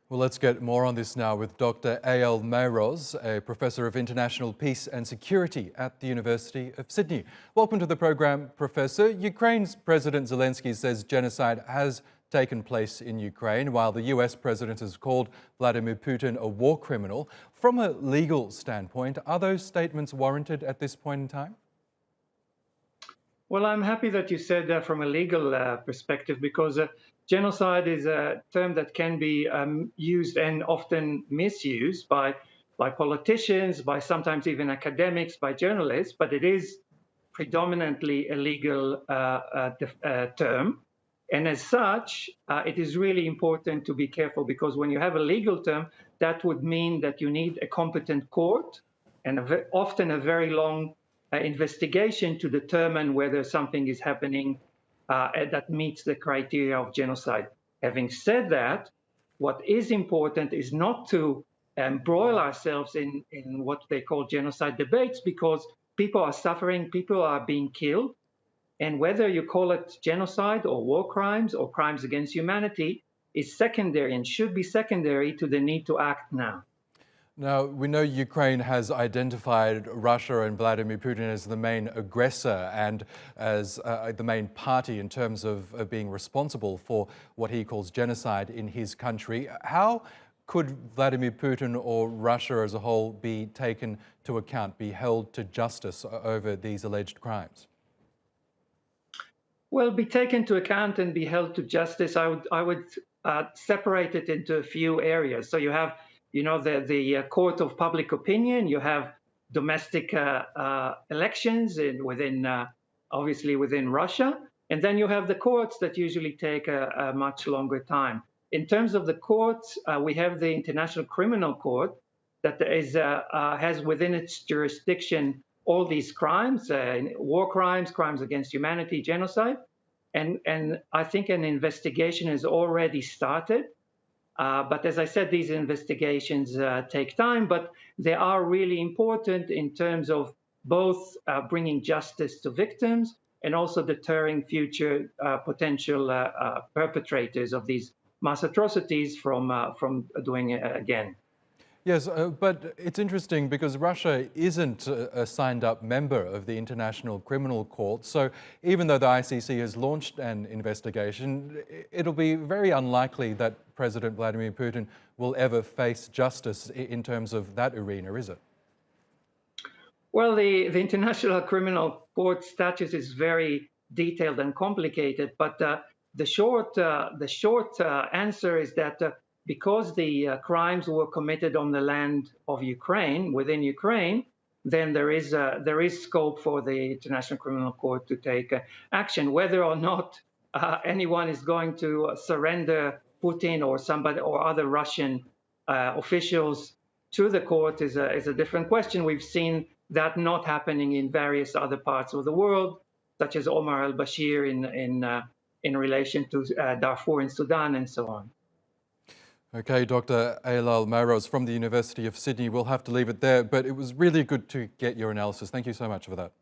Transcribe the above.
Well, let's get more on this now with Dr. Eyal Mayroz, a Professor of International Peace and Security at the University of Sydney. Welcome to the program, Professor. Ukraine's President Zelensky says genocide has taken place in Ukraine, while the US President has called Vladimir Putin a war criminal. From a legal standpoint, are those statements warranted at this point in time? Well, I'm happy that you said that from a legal perspective, because genocide is a term that can be used and often misused by politicians, by sometimes even academics, by journalists, but it is predominantly a legal term. And as such, it is really important to be careful, because when you have a legal term, that would mean that you need a competent court and often a very long investigation to determine whether something is happening that meets the criteria of genocide. Having said that, what is important is not to embroil ourselves in what they call genocide debates, because people are suffering, people are being killed, and whether you call it genocide or war crimes or crimes against humanity is secondary and should be secondary to the need to act now. Now, we know Ukraine has identified Russia and Vladimir Putin as the main aggressor and as the main party in terms of being responsible for what he calls genocide in his country. How could Vladimir Putin or Russia as a whole be taken to account, be held to justice over these alleged crimes? Well, be taken to account and be held to justice, I would separate it into a few areas. So you have the court of public opinion, you have domestic elections obviously within Russia, and then you have the courts that usually take a much longer time. In terms of the courts, we have the International Criminal Court that has within its jurisdiction all these crimes, war crimes, crimes against humanity, genocide, and I think an investigation has already started. But as I said, these investigations take time, but they are really important in terms of both bringing justice to victims and also deterring future potential perpetrators of these mass atrocities from doing it again. Yes, but it's interesting because Russia isn't a signed-up member of the International Criminal Court. So even though the ICC has launched an investigation, it'll be very unlikely that President Vladimir Putin will ever face justice in terms of that arena, is it? Well, the International Criminal Court statute is very detailed and complicated, but the short answer is that because the crimes were committed on the land of Ukraine, within Ukraine, then there is scope for the International Criminal Court to take action. Whether or not anyone is going to surrender Putin or somebody or other Russian officials to the court is a different question. We've seen that not happening in various other parts of the world, such as Omar al-Bashir in relation to Darfur in Sudan and so on. Okay, Dr. Eyal Mayroz from the University of Sydney. We'll have to leave it there, but it was really good to get your analysis. Thank you so much for that.